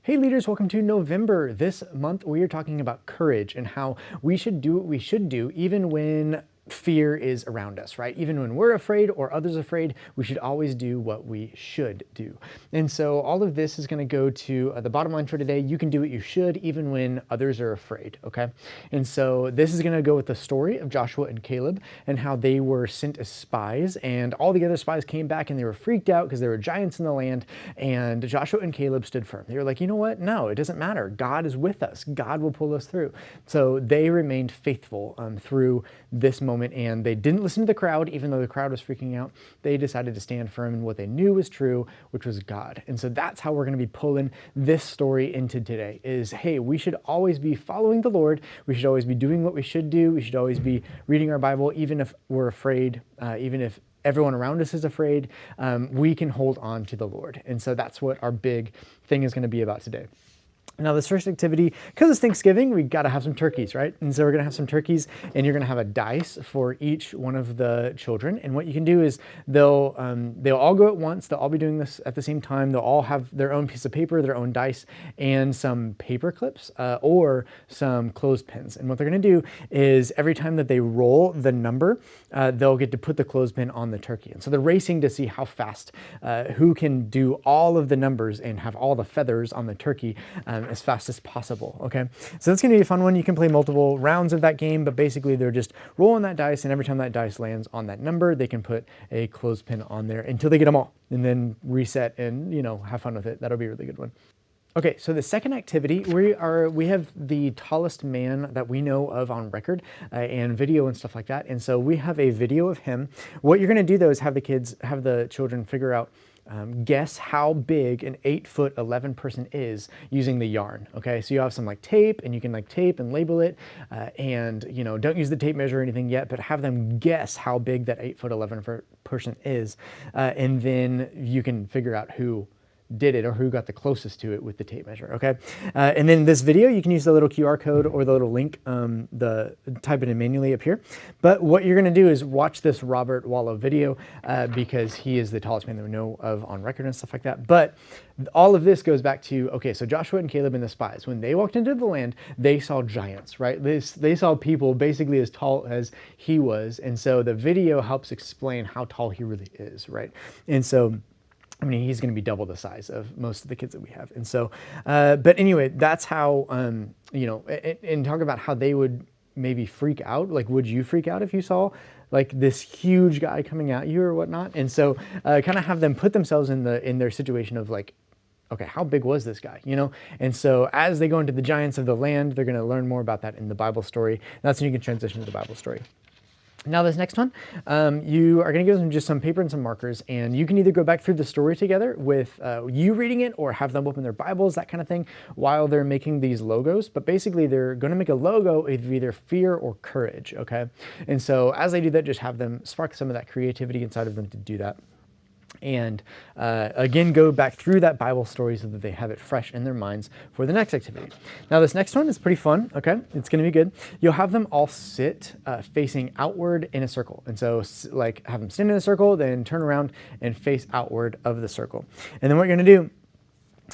Hey leaders, welcome to November. This month we are talking about courage and how we should do what we should do even when fear is around us, right? Even when we're afraid or others are afraid, we should always do what we should do. And so all of this is going to go to the bottom line for today. You can do what you should even when others are afraid, okay? And so this is going to go with the story of Joshua and Caleb and how they were sent as spies, and all the other spies came back and they were freaked out because there were giants in the land, and Joshua and Caleb stood firm. They were like, you know what? No, it doesn't matter. God is with us. God will pull us through. So they remained faithful through this moment, and they didn't listen to the crowd, even though the crowd was freaking out. They decided to stand firm in what they knew was true, which was God. And so that's how we're going to be pulling this story into today is, hey, we should always be following the Lord. We should always be doing what we should do. We should always be reading our Bible, even if we're afraid, even if everyone around us is afraid, we can hold on to the Lord. And so that's what our big thing is going to be about today. Now this first activity, because it's Thanksgiving, we got to have some turkeys, right? And so we're going to have some turkeys, and you're going to have a dice for each one of the children. And what you can do is they'll all go at once. They'll all be doing this at the same time. They'll all have their own piece of paper, their own dice, and some paper clips or some clothespins. And what they're going to do is every time that they roll the number, they'll get to put the clothespin on the turkey. And so they're racing to see how fast, who can do all of the numbers and have all the feathers on the turkey as fast as possible, okay? So that's gonna be a fun one. You can play multiple rounds of that game, but basically they're just rolling that dice, and every time that dice lands on that number, they can put a clothespin on there until they get them all, and then reset and, you know, have fun with it. That'll be a really good one. Okay, so the second activity, we have the tallest man that we know of on record and video and stuff like that. And so we have a video of him. What you're gonna do though is have the children figure out, guess how big an 8'11" person is using the yarn. Okay, so you have some like tape, and you can like tape and label it, and you know, don't use the tape measure or anything yet, but have them guess how big that 8'11" person is, and then you can figure out who did it or who got the closest to it with the tape measure, okay? And then this video, you can use the little QR code or the little link, type it in manually up here. But what you're gonna do is watch this Robert Wallow video because he is the tallest man that we know of on record and stuff like that. But all of this goes back to, okay, so Joshua and Caleb and the spies, when they walked into the land, they saw giants, right? They saw people basically as tall as he was. And so the video helps explain how tall he really is, right? And so, I mean, he's going to be double the size of most of the kids that we have. And so, but anyway, that's how, you know, and talk about how they would maybe freak out. Like, would you freak out if you saw like this huge guy coming at you or whatnot? And so kind of have them put themselves in their situation of like, okay, how big was this guy, you know? And so as they go into the giants of the land, they're going to learn more about that in the Bible story. That's when you can transition to the Bible story. Now this next one, you are going to give them just some paper and some markers, and you can either go back through the story together with you reading it, or have them open their Bibles, that kind of thing, while they're making these logos. But basically they're going to make a logo of either fear or courage, okay? And so as they do that, just have them spark some of that creativity inside of them to do that. And again, go back through that Bible story so that they have it fresh in their minds for the next activity. Now this next one is pretty fun, okay? It's gonna be good. You'll have them all sit facing outward in a circle. And so like have them stand in a circle, then turn around and face outward of the circle. And then what you're gonna do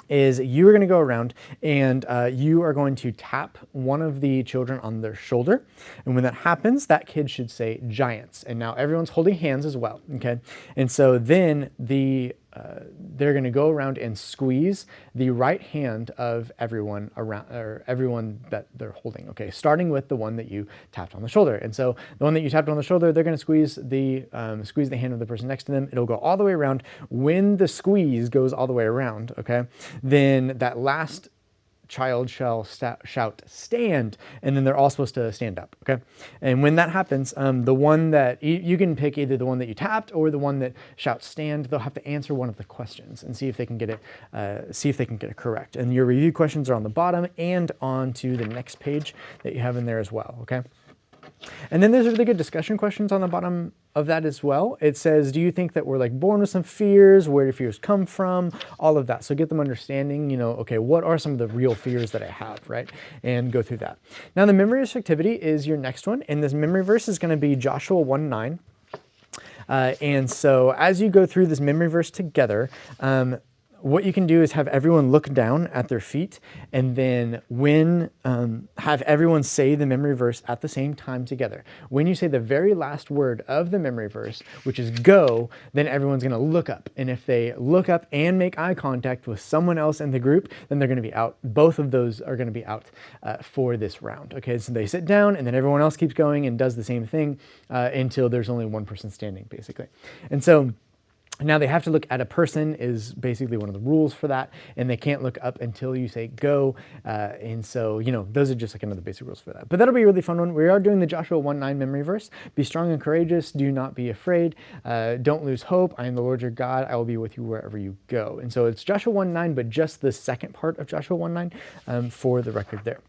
is you are going to go around and you are going to tap one of the children on their shoulder. And when that happens, that kid should say giants. And now everyone's holding hands as well, okay? And so then they're going to go around and squeeze the right hand of everyone around, or everyone that they're holding, okay? Starting with the one that you tapped on the shoulder. And so the one that you tapped on the shoulder, they're going to squeeze the hand of the person next to them. It'll go all the way around. When the squeeze goes all the way around, okay, then that last child shall shout stand, and then they're all supposed to stand up, okay? And when that happens, the one that you can pick either the one that you tapped or the one that shouts stand. They'll have to answer one of the questions and see if they can get it correct. And your review questions are on the bottom and onto the next page that you have in there as well, okay? And then there's really good discussion questions on the bottom of that as well. It says, do you think that we're like born with some fears? Where do fears come from? All of that. So get them understanding, you know, okay, what are some of the real fears that I have, right? And go through that. Now the memory verse activity is your next one. And this memory verse is going to be Joshua 1:9. And so as you go through this memory verse together, what you can do is have everyone look down at their feet, and then have everyone say the memory verse at the same time together. When you say the very last word of the memory verse, which is go, then everyone's gonna look up. And if they look up and make eye contact with someone else in the group, then they're gonna be out. Both of those are gonna be out for this round. Okay, so they sit down and then everyone else keeps going and does the same thing until there's only one person standing, basically. And so now they have to look at a person is basically one of the rules for that, and they can't look up until you say go. And so, those are just like another basic rules for that. But that'll be a really fun one. We are doing the Joshua 1:9 memory verse. Be strong and courageous. Do not be afraid. Don't lose hope. I am the Lord your God. I will be with you wherever you go. And so it's Joshua 1:9, but just the second part of Joshua 1:9 for the record there.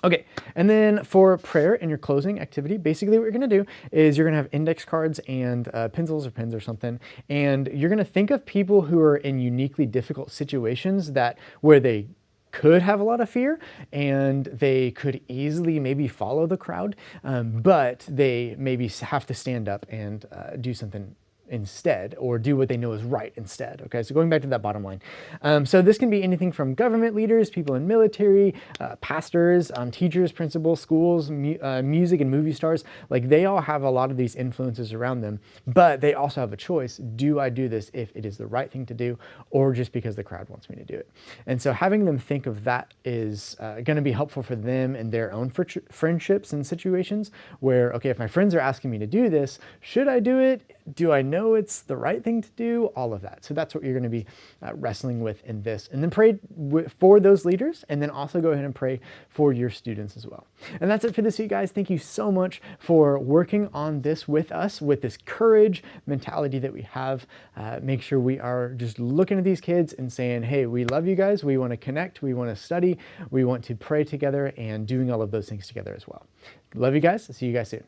Okay, and then for prayer in your closing activity, basically what you're gonna do is you're gonna have index cards and pencils or pens or something, and you're gonna think of people who are in uniquely difficult situations where they could have a lot of fear and they could easily maybe follow the crowd, but they maybe have to stand up and do something instead, or do what they know is right instead. Okay, so going back to that bottom line. So this can be anything from government leaders, people in military, pastors, teachers, principals, schools, music and movie stars. Like, they all have a lot of these influences around them, but they also have a choice. Do I do this if it is the right thing to do, or just because the crowd wants me to do it? And so having them think of that is going to be helpful for them in their own friendships and situations where, okay, if my friends are asking me to do this, should I do it? Do I know it's the right thing to do? All of that. So that's what you're going to be wrestling with in this. And then pray for those leaders, and then also go ahead and pray for your students as well. And that's it for this week, guys. Thank you so much for working on this with us, with this courage mentality that we have. Make sure we are just looking at these kids and saying, hey, we love you guys. We want to connect. We want to study. We want to pray together, and doing all of those things together as well. Love you guys. See you guys soon.